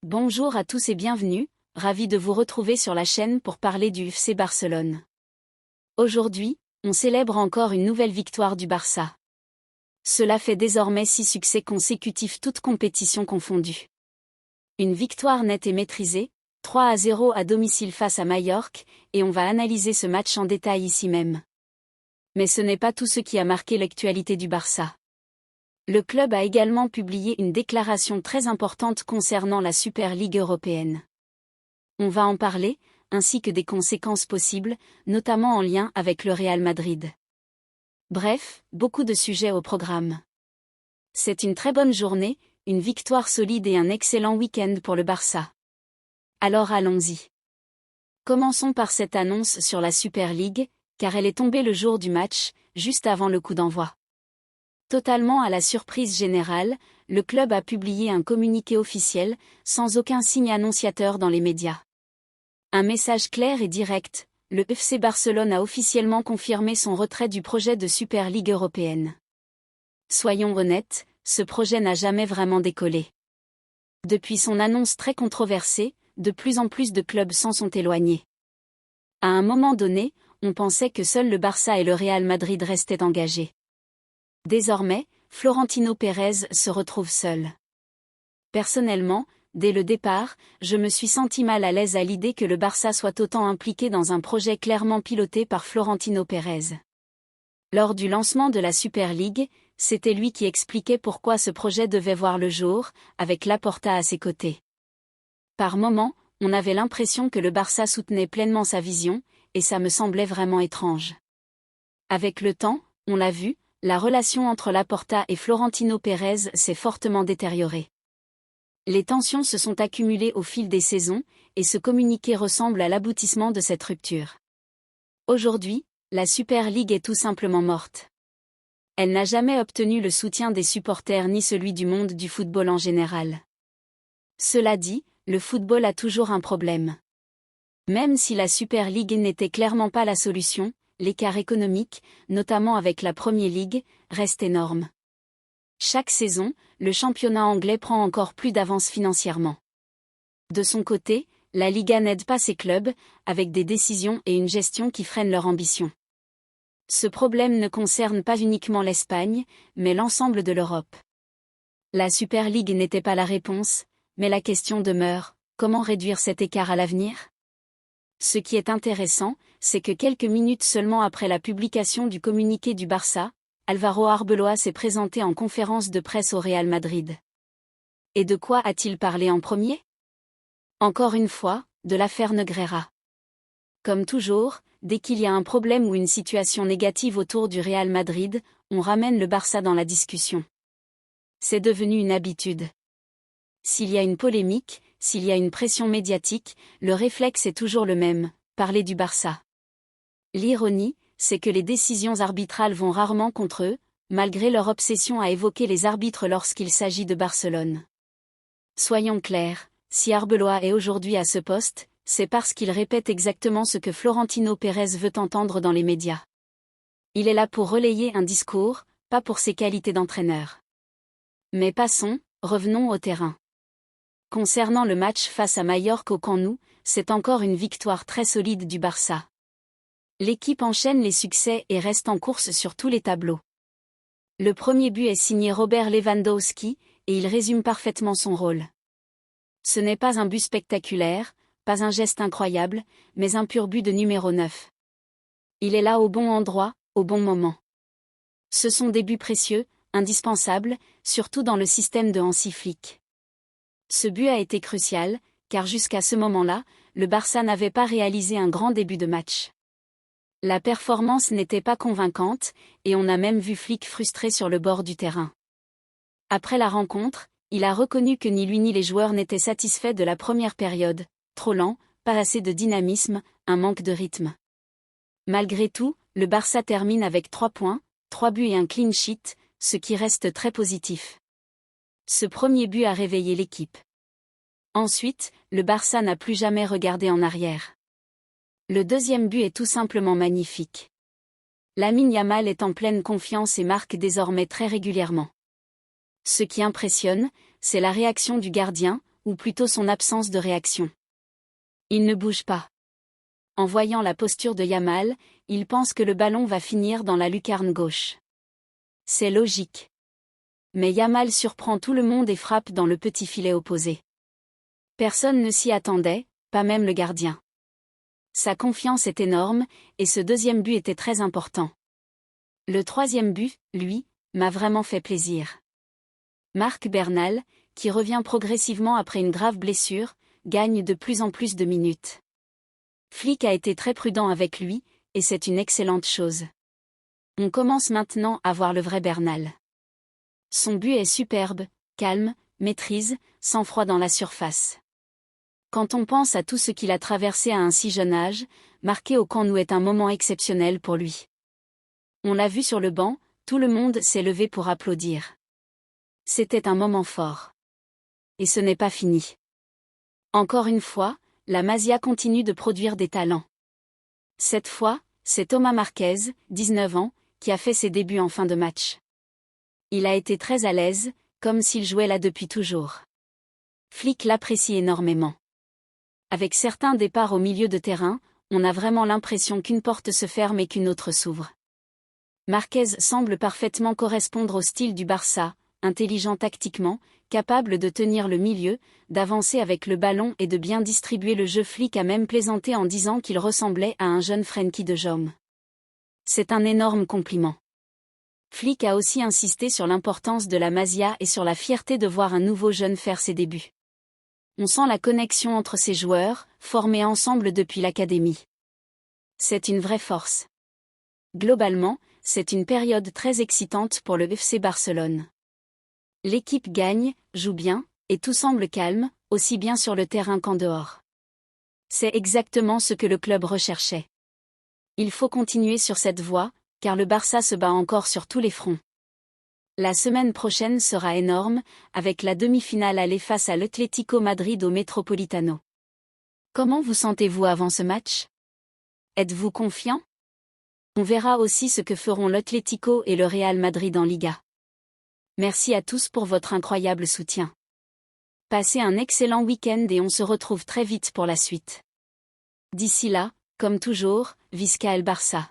Bonjour à tous et bienvenue, ravi de vous retrouver sur la chaîne pour parler du FC Barcelone. Aujourd'hui, on célèbre encore une nouvelle victoire du Barça. Cela fait désormais 6 succès consécutifs toutes compétitions confondues. Une victoire nette et maîtrisée, 3-0 à domicile face à Majorque, et on va analyser ce match en détail ici même. Mais ce n'est pas tout ce qui a marqué l'actualité du Barça. Le club a également publié une déclaration très importante concernant la Super Ligue européenne. On va en parler, ainsi que des conséquences possibles, notamment en lien avec le Real Madrid. Bref, beaucoup de sujets au programme. C'est une très bonne journée, une victoire solide et un excellent week-end pour le Barça. Alors allons-y. Commençons par cette annonce sur la Super League, car elle est tombée le jour du match, juste avant le coup d'envoi. Totalement à la surprise générale, le club a publié un communiqué officiel, sans aucun signe annonciateur dans les médias. Un message clair et direct, le FC Barcelone a officiellement confirmé son retrait du projet de Super Ligue européenne. Soyons honnêtes, ce projet n'a jamais vraiment décollé. Depuis son annonce très controversée, de plus en plus de clubs s'en sont éloignés. À un moment donné, on pensait que seul le Barça et le Real Madrid restaient engagés. Désormais, Florentino Pérez se retrouve seul. Personnellement, dès le départ, je me suis senti mal à l'aise à l'idée que le Barça soit autant impliqué dans un projet clairement piloté par Florentino Pérez. Lors du lancement de la Super League, c'était lui qui expliquait pourquoi ce projet devait voir le jour, avec Laporta à ses côtés. Par moments, on avait l'impression que le Barça soutenait pleinement sa vision, et ça me semblait vraiment étrange. Avec le temps, on l'a vu, la relation entre Laporta et Florentino Pérez s'est fortement détériorée. Les tensions se sont accumulées au fil des saisons, et ce communiqué ressemble à l'aboutissement de cette rupture. Aujourd'hui, la Super League est tout simplement morte. Elle n'a jamais obtenu le soutien des supporters ni celui du monde du football en général. Cela dit, le football a toujours un problème. Même si la Super League n'était clairement pas la solution, l'écart économique, notamment avec la Premier League, reste énorme. Chaque saison, le championnat anglais prend encore plus d'avance financièrement. De son côté, la Liga n'aide pas ses clubs, avec des décisions et une gestion qui freinent leur ambition. Ce problème ne concerne pas uniquement l'Espagne, mais l'ensemble de l'Europe. La Super League n'était pas la réponse, mais la question demeure, comment réduire cet écart à l'avenir ? Ce qui est intéressant, c'est que quelques minutes seulement après la publication du communiqué du Barça, Álvaro Arbeloa s'est présenté en conférence de presse au Real Madrid. Et de quoi a-t-il parlé en premier ? Encore une fois, de l'affaire Negreira. Comme toujours, dès qu'il y a un problème ou une situation négative autour du Real Madrid, on ramène le Barça dans la discussion. C'est devenu une habitude. S'il y a une polémique, s'il y a une pression médiatique, le réflexe est toujours le même, parler du Barça. L'ironie, c'est que les décisions arbitrales vont rarement contre eux, malgré leur obsession à évoquer les arbitres lorsqu'il s'agit de Barcelone. Soyons clairs, si Arbeloa est aujourd'hui à ce poste, c'est parce qu'il répète exactement ce que Florentino Pérez veut entendre dans les médias. Il est là pour relayer un discours, pas pour ses qualités d'entraîneur. Mais passons, revenons au terrain. Concernant le match face à Majorque au Camp Nou, c'est encore une victoire très solide du Barça. L'équipe enchaîne les succès et reste en course sur tous les tableaux. Le premier but est signé Robert Lewandowski, et il résume parfaitement son rôle. Ce n'est pas un but spectaculaire, pas un geste incroyable, mais un pur but de numéro 9. Il est là au bon endroit, au bon moment. Ce sont des buts précieux, indispensables, surtout dans le système de Hansi Flick. Ce but a été crucial, car jusqu'à ce moment-là, le Barça n'avait pas réalisé un grand début de match. La performance n'était pas convaincante, et on a même vu Flick frustré sur le bord du terrain. Après la rencontre, il a reconnu que ni lui ni les joueurs n'étaient satisfaits de la première période, trop lent, pas assez de dynamisme, un manque de rythme. Malgré tout, le Barça termine avec 3 points, 3 buts et un clean sheet, ce qui reste très positif. Ce premier but a réveillé l'équipe. Ensuite, le Barça n'a plus jamais regardé en arrière. Le deuxième but est tout simplement magnifique. Lamine Yamal est en pleine confiance et marque désormais très régulièrement. Ce qui impressionne, c'est la réaction du gardien, ou plutôt son absence de réaction. Il ne bouge pas. En voyant la posture de Yamal, il pense que le ballon va finir dans la lucarne gauche. C'est logique. Mais Yamal surprend tout le monde et frappe dans le petit filet opposé. Personne ne s'y attendait, pas même le gardien. Sa confiance est énorme, et ce deuxième but était très important. Le troisième but, lui, m'a vraiment fait plaisir. Marc Bernal, qui revient progressivement après une grave blessure, gagne de plus en plus de minutes. Flick a été très prudent avec lui, et c'est une excellente chose. On commence maintenant à voir le vrai Bernal. Son but est superbe, calme, maîtrise, sang-froid dans la surface. Quand on pense à tout ce qu'il a traversé à un si jeune âge, marquer au Camp Nou est un moment exceptionnel pour lui. On l'a vu sur le banc, tout le monde s'est levé pour applaudir. C'était un moment fort. Et ce n'est pas fini. Encore une fois, la Masia continue de produire des talents. Cette fois, c'est Thomas Marquez, 19 ans, qui a fait ses débuts en fin de match. Il a été très à l'aise, comme s'il jouait là depuis toujours. Flick l'apprécie énormément. Avec certains départs au milieu de terrain, on a vraiment l'impression qu'une porte se ferme et qu'une autre s'ouvre. Marquez semble parfaitement correspondre au style du Barça, intelligent tactiquement, capable de tenir le milieu, d'avancer avec le ballon et de bien distribuer le jeu. Flick a même plaisanté en disant qu'il ressemblait à un jeune Frenkie de Jong. C'est un énorme compliment. Flick a aussi insisté sur l'importance de la Masia et sur la fierté de voir un nouveau jeune faire ses débuts. On sent la connexion entre ces joueurs, formés ensemble depuis l'académie. C'est une vraie force. Globalement, c'est une période très excitante pour le FC Barcelone. L'équipe gagne, joue bien, et tout semble calme, aussi bien sur le terrain qu'en dehors. C'est exactement ce que le club recherchait. Il faut continuer sur cette voie, car le Barça se bat encore sur tous les fronts. La semaine prochaine sera énorme, avec la demi-finale aller face à l'Atlético Madrid au Metropolitano. Comment vous sentez-vous avant ce match? Êtes-vous confiant? On verra aussi ce que feront l'Atlético et le Real Madrid en Liga. Merci à tous pour votre incroyable soutien. Passez un excellent week-end et on se retrouve très vite pour la suite. D'ici là, comme toujours, Visca el Barça.